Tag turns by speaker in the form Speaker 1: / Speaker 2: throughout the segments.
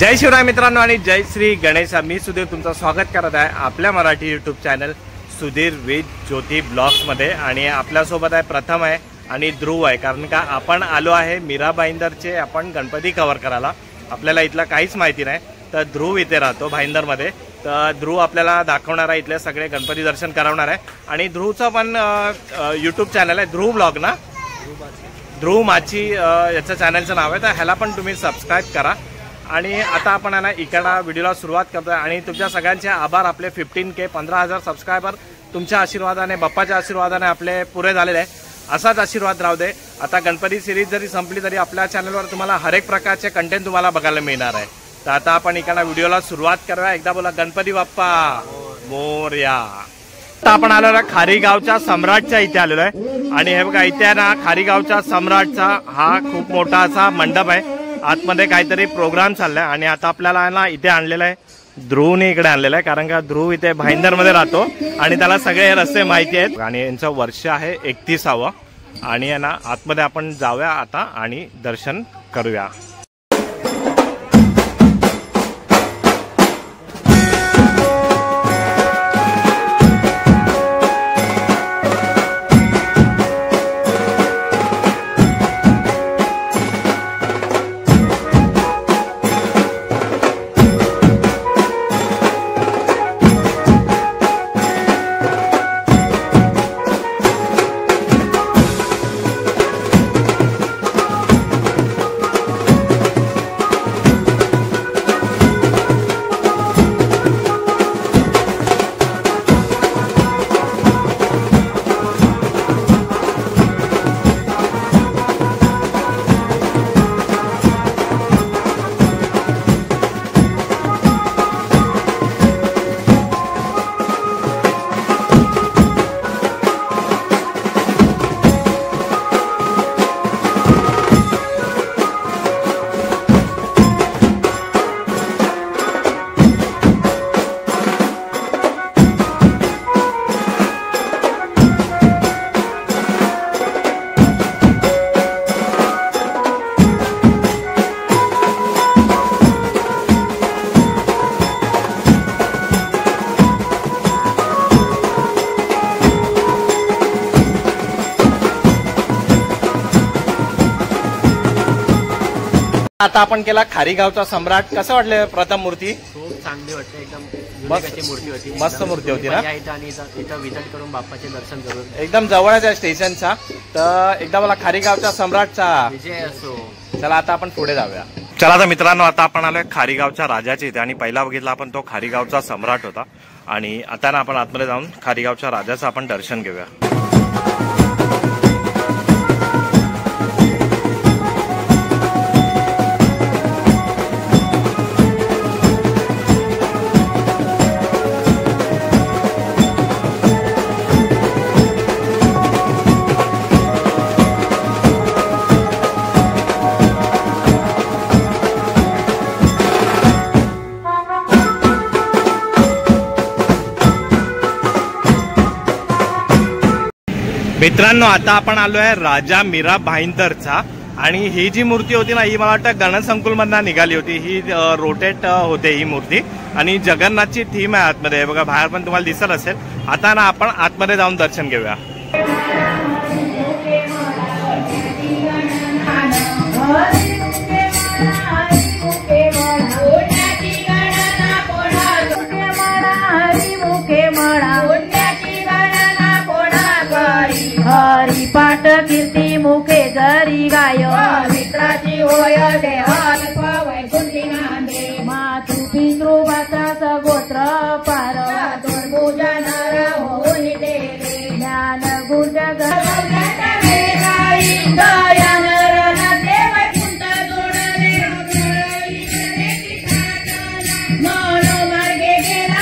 Speaker 1: जय शिवराय मित्रांनो आणि जय श्री गणेश। मी सुधीर तुमचं स्वागत करत आहे आपल्या Marathi YouTube channel Sudhir with Jyoti blogs मध्ये। आणि आपल्यासोबत आहे प्रथम आहे आणि ध्रुव आहे, कारण का आपण आलो आहे मीरा भाईंदरचे आपण गणपती कव्हर करायला। आपल्याला इथलं काहीच माहिती नाही, तर ध्रुव इथे राहतो भाईंदरमध्ये, तर ध्रुव आपल्याला दाखवणार आहे, इथले सगळे गणपती दर्शन करवणार आहे। आणि ध्रुवचं पण यूट्यूब चॅनल आहे ध्रुव ब्लॉग ना, ध्रुव माची याचं चॅनलचं नाव आहे, तर ह्याला पण तुम्ही सबस्क्राईब करा। आणि आता आपण ना इकडा व्हिडिओला सुरुवात करतोय आणि तुमच्या सगळ्यांचे आभार। आपले 15K 15,000 सबस्क्रायबर तुमच्या आशीर्वादाने, बाप्पाच्या आशीर्वादाने आपले पुरे झालेले आहे। असाच आशीर्वाद राहू दे। आता गणपती सिरीज जरी संपली तरी आपल्या चॅनलवर तुम्हाला हर एक प्रकारचे कंटेंट तुम्हाला बघायला मिळणार आहे। तर आता आपण इकडा व्हिडिओला सुरुवात करूया। एकदा बोला गणपती बाप्पा मोरया। आता आपण आलेलो आहे खारीगावच्या सम्राटच्या इथे आलेलो आहे आणि हे बघा इथे ना खारीगावच्या सम्राटचा हा खूप मोठा असा मंडप आहे। आतमध्ये काहीतरी प्रोग्राम चाललाय आणि आता आपल्याला ना इथे आणलेलं आहे, ध्रुवने इकडे आणलेलं आहे, कारण का ध्रुव इथे भाईंदरमध्ये राहतो आणि त्याला सगळे रस्ते माहिती आहेत। आणि यांचं वर्ष आहे 31वा आणि ना आतमध्ये आपण जाऊया आता आणि दर्शन करूया। आता आपण केला खारीगावचा सम्राट। कसं वाटलं प्रथम मूर्ती?
Speaker 2: खूप चांगली वाटते, एकदम मूर्ती होती,
Speaker 1: मस्त मूर्ती होती ना।
Speaker 2: इथं विजिट करून बाप्पाचे दर्शन करून
Speaker 1: एकदम जवळच आहे स्टेशनचा, तर एकदा मला खारीगावच्या सम्राटचा
Speaker 2: विजय असो।
Speaker 1: चला आता आपण पुढे जाऊया। चला तर मित्रांनो आता आपण आलोय खारीगावच्या राजाच्या इथे आणि पहिला बघितला आपण तो खारीगावचा सम्राट होता आणि आता ना आपण आतमध्ये जाऊन खारीगावच्या राजाचं आपण दर्शन घेऊया। मित्रांनो आता आपण आलोय राजा मीरा भाईंदरचा आणि ही जी मूर्ती होती ना ही मला वाटतं गणसंकुल मधनं निघाली होती। ही रोटेट होते ही मूर्ती आणि जगन्नाथची थीम आहे आतमध्ये, बघा बाहेर पण तुम्हाला दिसत असेल। आता ना आपण आतमध्ये जाऊन दर्शन घेऊया।
Speaker 3: हरिपाठ कीर्ती मुखे जरी गाय मित्राची होय देहल्प वैकुंठी नांदे मातृ पितृवाचा गोत्र पार दुर्भुजा नर होऊन देवे ज्ञान गुज दया नर नदे वैकुंठ जोडले मनो मार्गे गेला।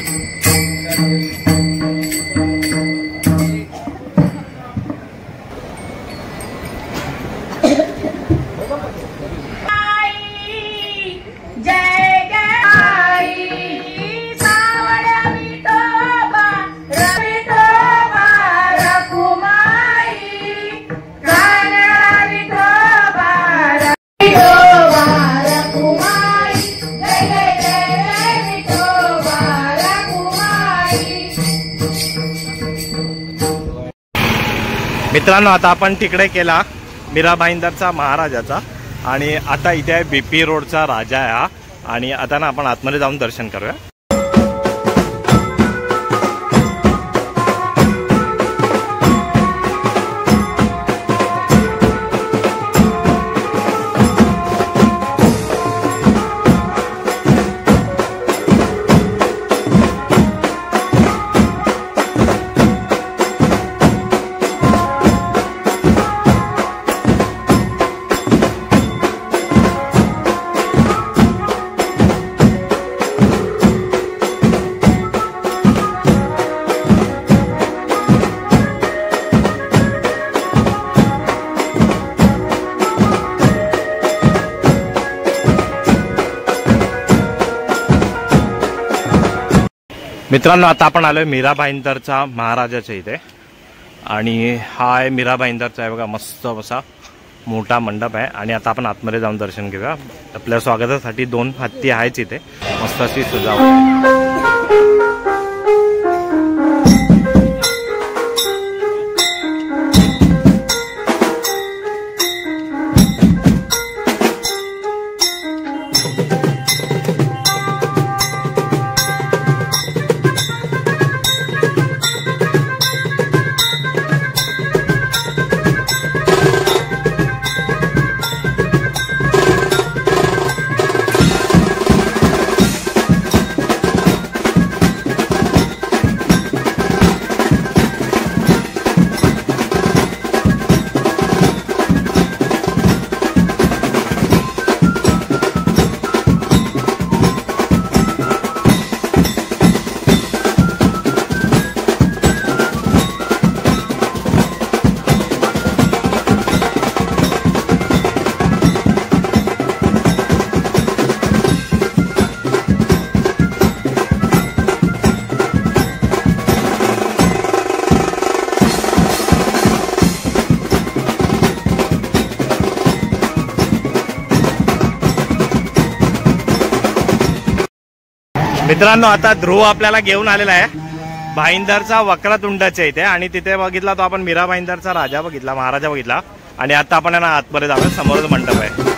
Speaker 1: मित्रांनो आता आपण तिकडे केला मीरा भाईंदरचा महाराजाचा आणि आता इथे आहे BP रोडचा राजा आहे हा आणि आता ना आपण आतमध्ये जाऊन दर्शन करूया. मित्रांनो आता आपण आलोय मीरा भाईंदरचा महाराजाच्या इथे आणि हा आहे मीरा भाईंदरचा आहे बघा, मस्त असा मोठा मंडप आहे आणि आता आपण आतमध्ये जाऊन दर्शन घेऊया. आपल्या स्वागतासाठी 2 हत्ती आहेच इथे, मस्त अशी सजावट आहे. मित्रांनो आता ध्रुव आपल्याला घेऊन आलेला आहे भाईंदरचा वक्रतुंडच्या इथे आणि तिथे बघितला तो आपण मीरा भाईंदरचा राजा बघितला, महाराजा बघितला आणि आता आपण यांना आतमध्ये जाऊया. समोरच मंडप आहे.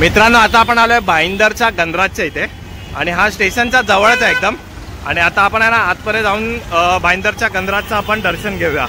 Speaker 1: मित्रांनो आता आपण आलोय भाईंदरच्या गणराजच्या इथे आणि हा स्टेशनच्या जवळच आहे एकदम आणि आता आपण आहे ना आतपर्यंत जाऊन भाईंदरच्या गणराजचं आपण दर्शन घेऊया.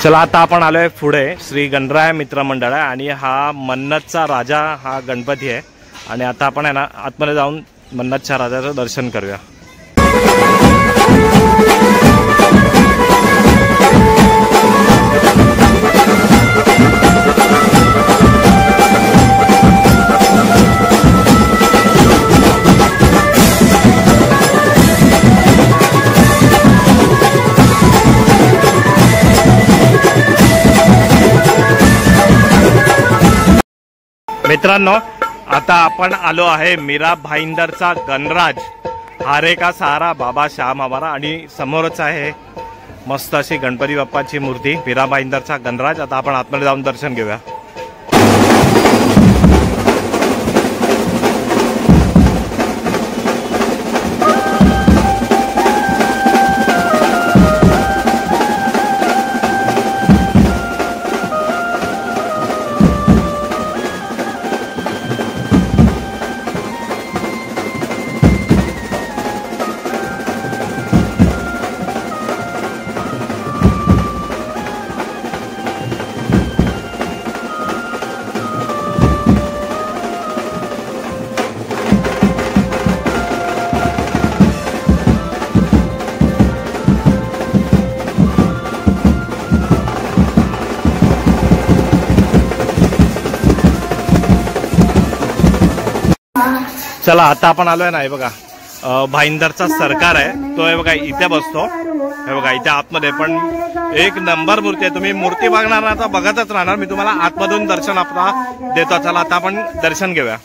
Speaker 1: चला आता आपण आलोय पुढे श्री गणराय मित्र मंडळ आहे आणि हा मन्नतचा राजा हा गणपती आहे आणि आता आपण आहे ना आतमध्ये जाऊन मन्नतच्या राजाचं दर्शन करूया. मित्रांनो, आता आपण आलो आहे मीरा भाईंदरचा गणराज, हारे का सारा बाबा श्याम हमारा, आणि समोरच आहे मस्त अशी गणपती बाप्पाची मूर्ती मीरा भाईंदरचा गणराज. आता आपण आतमध्ये जाऊन दर्शन घेऊया. चला, आता आपण आलोय ना, हे बघा भाईंदरचा सरकार आहे तो, हे बघा इथे बसतो. हे बघा इथे आतमध्ये पण एक नंबर मूर्ती आहे. तुम्ही मूर्ती बघणार ना तर बघतच राहणार. मी तुम्हाला आतमधून दर्शन आपला देतो. चला, आता आपण दर्शन घेऊया.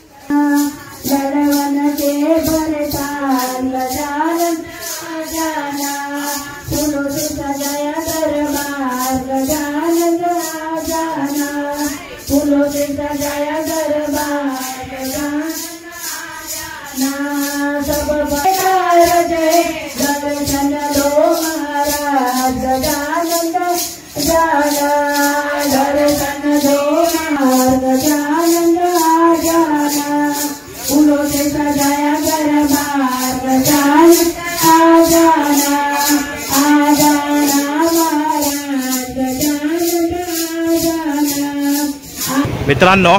Speaker 1: मित्रांनो,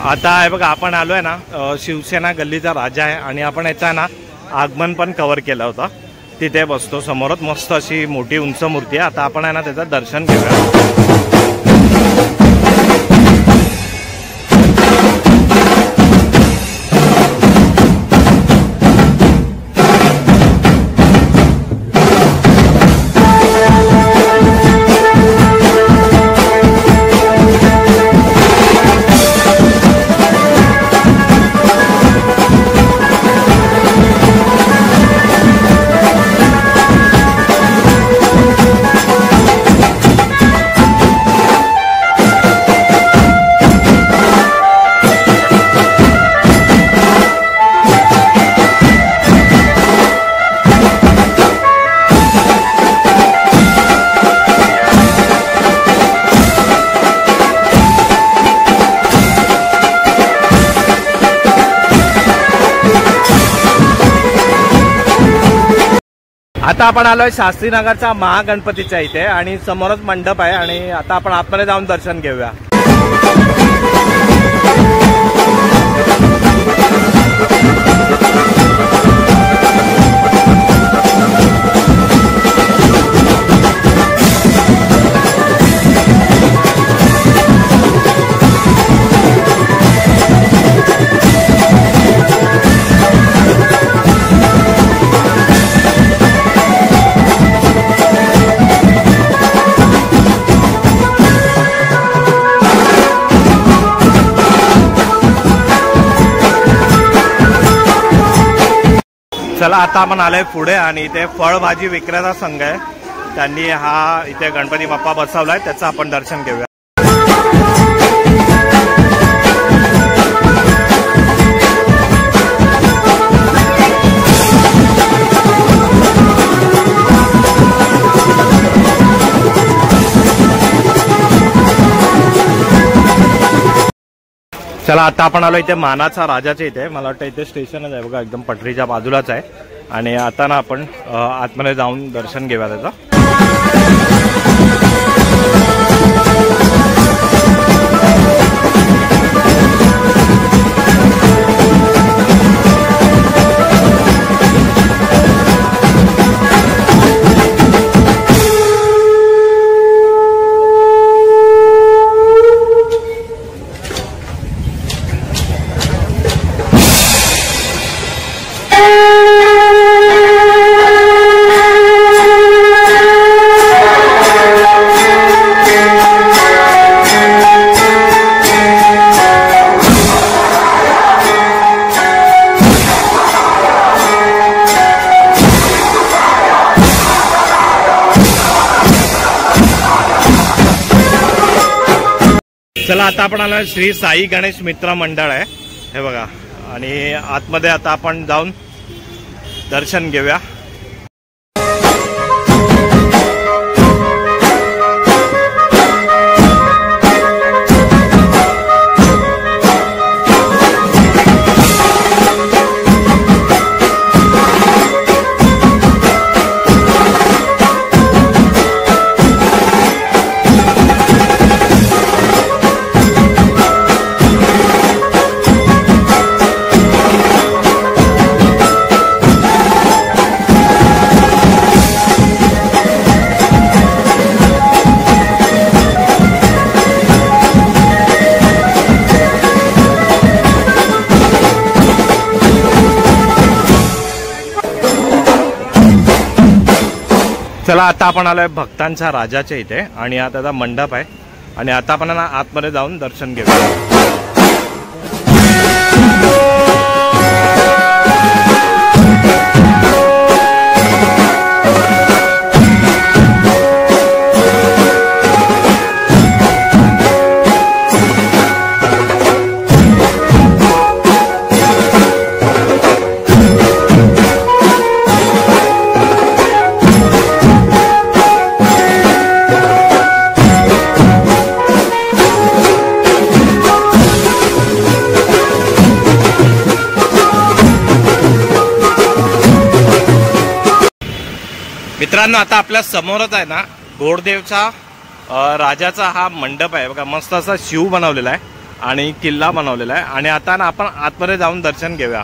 Speaker 1: आता आहे बघा आपण आलोय ना शिवसेना गल्लीचा राजा आहे, आणि आपण याचा ना आगमन पण कव्हर केला होता. तिथे बसतो समोरच मस्त अशी मोठी उंच मूर्ती आहे. आता आपण आहे ना त्याचं दर्शन घेऊया. आता आपण आलोय शास्त्रीनगरचा महागणपतीच्या इथे, आणि समोरच मंडप आहे, आणि आता आपण आतमध्ये जाऊन दर्शन घेऊया. चला, आता आपण आलोय पुढे, आणि इथे फळभाजी विक्रेता संघ आहे, त्यांनी हा इथे गणपती बाप्पा बसवलाय, त्याचं आपण दर्शन घेऊया. चला, आता आपण आलो इथे मानाचा राजाच्या इथे. मला वाटतं इथे स्टेशनच आहे बघा, एकदम पटरीच्या बाजूलाच आहे, आणि आता ना आपण आतमध्ये जाऊन दर्शन घेऊया त्याचं. चला आता आपण आलो श्री साई गणेश मित्र मंडळ आहे हे बघा, आणि आतमध्ये आता आपण जाऊन दर्शन घेऊया. चला आता आपण आलोय भक्तांच्या राजाच्या इथे, आणि आता त्याचा मंडप आहे, आणि आता आपण आतमध्ये जाऊन दर्शन घेऊया. मित्रांनो, आता आपल्या समोरच आहे ना गोडदेवचा राजाचा हा मंडप आहे बघा. मस्त असा शिव बनवलेला आहे आणि किल्ला बनवलेला आहे, आणि आता ना आपण आतमध्ये जाऊन दर्शन घेऊया.